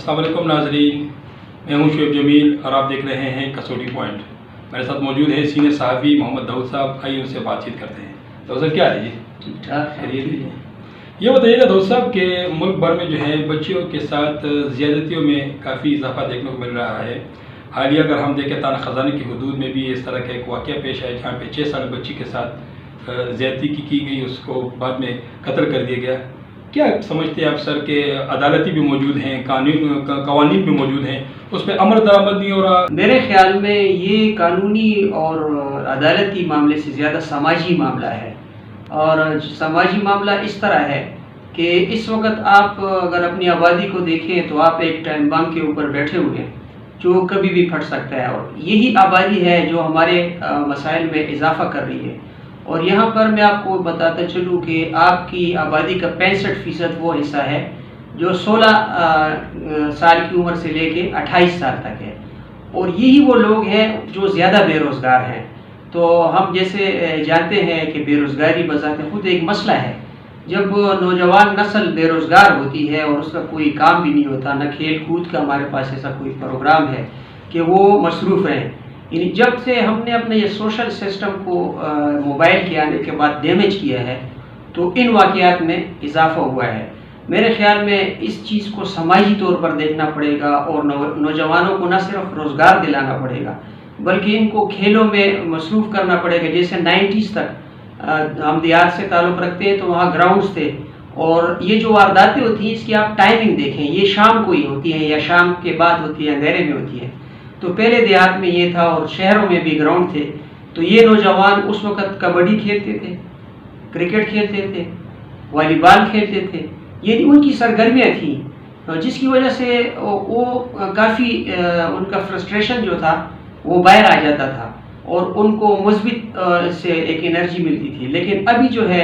अस्सलाम वालेकुम नाज़रीन, मैं हूं शुएब जमील और आप देख रहे हैं कसौटी पॉइंट। मेरे साथ मौजूद है सीनियर सहाफ़ी मोहम्मद दाऊद साहब। आइए उनसे बातचीत करते हैं। दाऊद साहब, क्या है जी? ठीक ठाक। खैरियत। ये बताइएगा दाऊद साहब के मुल्क भर में जो है बच्चियों के साथ ज़्यादतियों में काफ़ी इजाफा देखने को मिल रहा है। हालिया अगर हम देखें ताना ख़जाने की हदूद में भी इस तरह का एक वाक़या पेश आया जहाँ पे 6 साल बच्ची के साथ ज़्यादती की गई, उसको बाद में कत्ल कर दिया गया। क्या समझते हैं आप सर के अदालती भी मौजूद हैं, कवानीन भी मौजूद हैं, उस पर अमल दरामद नहीं हो रहा? मेरे ख्याल में ये कानूनी और अदालती मामले से ज़्यादा समाजी मामला है। और समाजी मामला इस तरह है कि इस वक्त आप अगर अपनी आबादी को देखें तो आप एक टाइम बम के ऊपर बैठे हुए हैं जो कभी भी फट सकता है, और यही आबादी है जो हमारे मसाइल में इजाफा कर रही है। और यहाँ पर मैं आपको बताता चलूँ कि आपकी आबादी का 65% वो हिस्सा है जो 16 साल की उम्र से लेके 28 साल तक है, और यही वो लोग हैं जो ज़्यादा बेरोज़गार हैं। तो हम जैसे जानते हैं कि बेरोज़गारी बज़ाते खुद एक मसला है। जब नौजवान नस्ल बेरोज़गार होती है और उसका कोई काम भी नहीं होता, न खेल कूद का हमारे पास ऐसा कोई प्रोग्राम है कि वो मसरूफ़ रहें। यानी जब से हमने अपने ये सोशल सिस्टम को मोबाइल के आने के बाद डैमेज किया है तो इन वाक़यात में इजाफा हुआ है। मेरे ख्याल में इस चीज़ को समाजी तौर पर देखना पड़ेगा और नौजवानों को न सिर्फ रोज़गार दिलाना पड़ेगा बल्कि इनको खेलों में मसरूफ़ करना पड़ेगा। जैसे 90s तक हम देहात से ताल्लुक़ रखते हैं तो वहाँ ग्राउंड्स थे, और ये जो वारदातें होती हैं इसकी आप टाइमिंग देखें, ये शाम को ही होती हैं या शाम के बाद होती है, अंधेरे में होती है। तो पहले देहात में ये था और शहरों में भी ग्राउंड थे। तो ये नौजवान उस वक़्त कबड्डी खेलते थे, क्रिकेट खेलते थे, वॉलीबॉल खेलते थे, ये उनकी सरगर्मियाँ थीं, जिसकी वजह से वो काफ़ी उनका फ्रस्ट्रेशन जो था वो बाहर आ जाता था और उनको मुस्बित से एक एनर्जी मिलती थी। लेकिन अभी जो है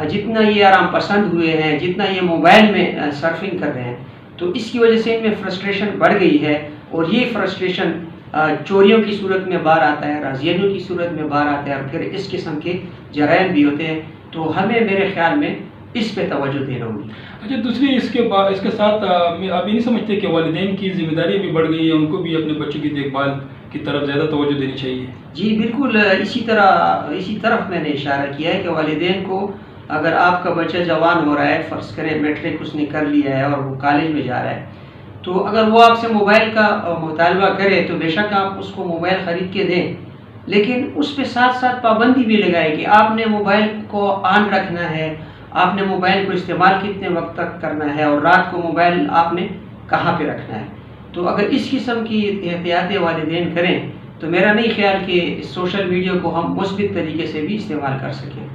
जितना ये आराम पसंद हुए हैं, जितना ये मोबाइल में सर्फिंग कर रहे हैं, तो इसकी वजह से इनमें फ्रस्ट्रेशन बढ़ गई है, और ये फ्रस्ट्रेशन चोरियों की सूरत में बाहर आता है, राजियनों की सूरत में बाहर आता है, और फिर इस किस्म के जराइम भी होते हैं। तो हमें मेरे ख्याल में इस पे तवज्जो देना होगी। अच्छा, दूसरी इसके साथ आप ये नहीं समझते कि वालिदैन की जिम्मेदारी भी बढ़ गई है, उनको भी अपने बच्चों की देखभाल की तरफ ज़्यादा तवज्जो देनी चाहिए? जी बिल्कुल, इसी तरफ मैंने इशारा किया है कि वालिदैन को, अगर आपका बच्चा जवान हो रहा है, फ़र्ज़ करें मैट्रिक उसने कर लिया है और वो कॉलेज में जा रहा है, तो अगर वो आपसे मोबाइल का मुतालबा करे तो बेशक आप उसको मोबाइल ख़रीद के दें, लेकिन उस पे साथ साथ पाबंदी भी लगाए कि आपने मोबाइल को ऑन रखना है, आपने मोबाइल को इस्तेमाल कितने वक्त तक करना है, और रात को मोबाइल आपने कहाँ पे रखना है। तो अगर इस किस्म की एहतियातें वालिदैन करें तो मेरा नहीं ख्याल कि सोशल मीडिया को हम मुस्बित तरीके से भी इस्तेमाल कर सकें।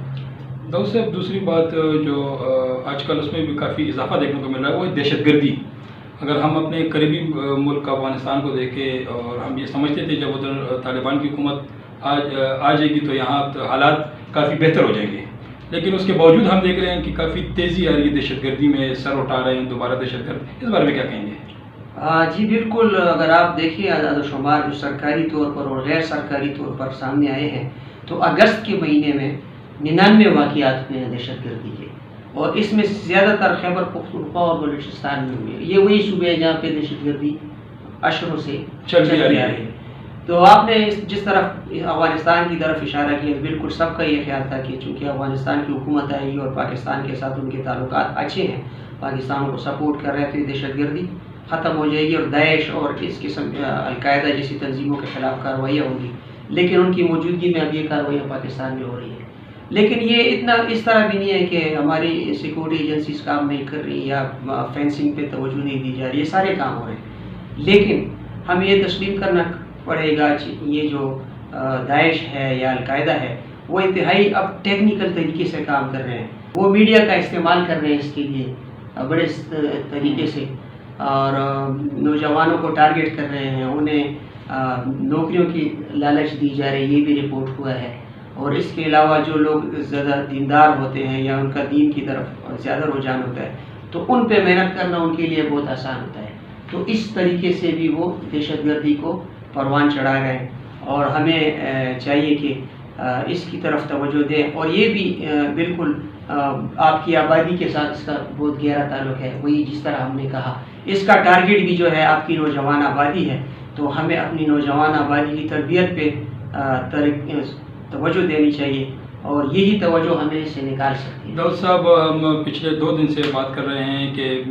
दाऊद साहब, दूसरी बात जो आजकल उसमें भी काफ़ी इजाफा देखने को मिल रहा है वो है दहशतगर्दी। अगर हम अपने करीबी मुल्क अफगानिस्तान को देखें, और हम ये समझते थे जब उधर तालिबान की हुकूमत आ जाएगी तो यहाँ हालात काफ़ी बेहतर हो जाएंगे, लेकिन उसके बावजूद हम देख रहे हैं कि काफ़ी तेज़ी आ रही है दहशतगर्दी में, सर उठा रहे हैं दोबारा दहशतगर्द। इस बारे में क्या कहेंगे? जी बिल्कुल, अगर आप देखिए आदाद शुमार जो सरकारी तौर पर और गैर सरकारी तौर पर सामने आए हैं तो अगस्त के महीने में 99 वाक़यात हुए हैं दहशतगर्दी के, और इसमें ज़्यादातर खैबर पख्तूनख्वा और बलूचिस्तान में हुए। ये वही सूबे हैं जहाँ पे दहशतगर्दी अशरों से चल रही है। तो आपने जिस तरफ अफगानिस्तान की तरफ इशारा किया, बिल्कुल सबका ये ख्याल था कि चूँकि अफगानिस्तान की हुकूमत आई और पाकिस्तान के साथ उनके ताल्लुकात अच्छे हैं, पाकिस्तान को सपोर्ट कर रहे थे, दहशतगर्दी ख़त्म हो जाएगी और दाइश और इस किस्म अलकायदा जैसी तंजीमों के ख़िलाफ़ कार्रवाइयाँ होंगी। लेकिन उनकी मौजूदगी में अब ये कार्रवाइयाँ पाकिस्तान में हो रही है। लेकिन ये इतना इस तरह भी नहीं है कि हमारी सिक्योरिटी एजेंसीज काम नहीं कर रही या फेंसिंग पे तवज्जो नहीं दी जा रही, ये सारे काम हो रहे हैं। लेकिन हमें ये तस्लीम करना पड़ेगा ये जो दाइश है या अलकायदा है वो इंतहाई अब टेक्निकल तरीके से काम कर रहे हैं, वो मीडिया का इस्तेमाल कर रहे हैं इसके लिए बड़े तरीके से, और नौजवानों को टारगेट कर रहे हैं, उन्हें नौकरियों की लालच दी जा रही है, ये भी रिपोर्ट हुआ है। और इसके अलावा जो लोग ज़्यादा दीनदार होते हैं या उनका दीन की तरफ ज़्यादा रुझान होता है तो उन पे मेहनत करना उनके लिए बहुत आसान होता है। तो इस तरीके से भी वो दहशतगर्दी को परवान चढ़ा रहे हैं, और हमें चाहिए कि इसकी तरफ तवज्जो दें। और ये भी बिल्कुल آپ کی آبادی کے ساتھ اس کا بہت گہرا تعلق ہے. وہی جس طرح ہم نے کہا اس کا ٹارگیٹ بھی جو ہے آپ کی نوجوان آبادی ہے، تو ہمیں اپنی نوجوان آبادی کی تربیت پہ توجہ دینی چاہیے، اور یہی توجہ ہمیں اس سے نکال سکتی ہے. ڈاکٹر صاحب، ہم پچھلے 2 دن سے بات کر رہے ہیں کہ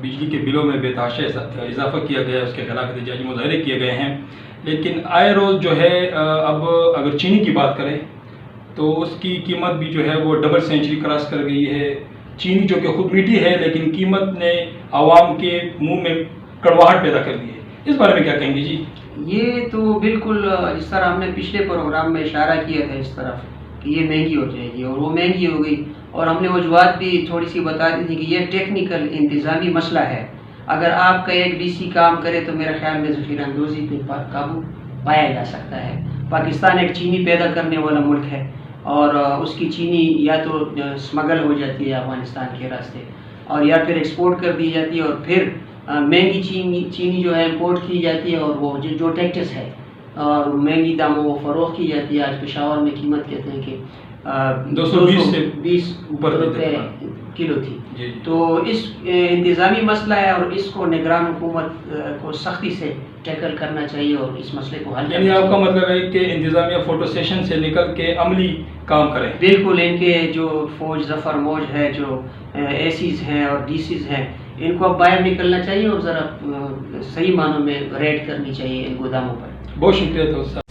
بجلی کے بلوں میں بے تحاشا اضافہ کیا گیا ہے، اس کے خلاف احتجاجی مظاہرے کیے گئے ہیں، لیکن آئے روز جو ہے اب اگر چینی کی بات کریں تو اس کی قیمت بھی جو ہے وہ ڈبل سینچری کراس کر گئی ہے. چینی جو کہ خود میٹھی ہے لیکن قیمت نے عوام کے منہ میں کڑواہٹ پیدا کر دی ہے. اس بارے میں کیا کہیں گے جی؟ یہ تو بالکل جس طرح ہم نے پچھلے پروگرام میں اشارہ کیا تھا اس طرف کہ یہ مہنگی ہو جائے گی، اور وہ مہنگی ہو گئی، اور ہم نے وجوہات بھی تھوڑی سی بتا دی تھی کہ یہ ٹیکنیکل انتظامی مسئلہ ہے. اگر آپ کا ایک ڈی سی کام کرے تو میرے خیال میں ذخیرہ اندوزی پہ قابو پایا جا سکتا ہے. پاکستان ایک چینی پیدا کرنے والا ملک ہے، اور اس کی چینی یا تو اسمگل ہو جاتی ہے افغانستان کے راستے، اور یا پھر ایکسپورٹ کر دی جاتی ہے، اور پھر مہنگی چینی جو ہے امپورٹ کی جاتی ہے، اور وہ جو ٹیکٹس ہے اور مہنگی داموں وہ فروخت کی جاتی ہے. آج پشاور میں قیمت کہتے ہیں کہ 220 روپے کلو تھی. تو اس انتظامی مسئلہ ہے، اور اس کو نگران حکومت کو سختی سے ٹیکل کرنا چاہیے اور اس مسئلے کو حل کرنا چاہیے. یعنی آپ کا مطلب ہے کہ انتظامیہ فوٹو سیشن سے نکل کے عملی کام کریں؟ بالکل. ان کے جو فوج ظفر موج ہے، جو اے سیز ہیں اور ڈی سیز ہیں، ان کو اب باہر نکلنا چاہیے اور ذرا صحیح معنوں میں ریڈ کرنی چاہیے ان گوداموں پر. بہت شکریہ دوست صاحب.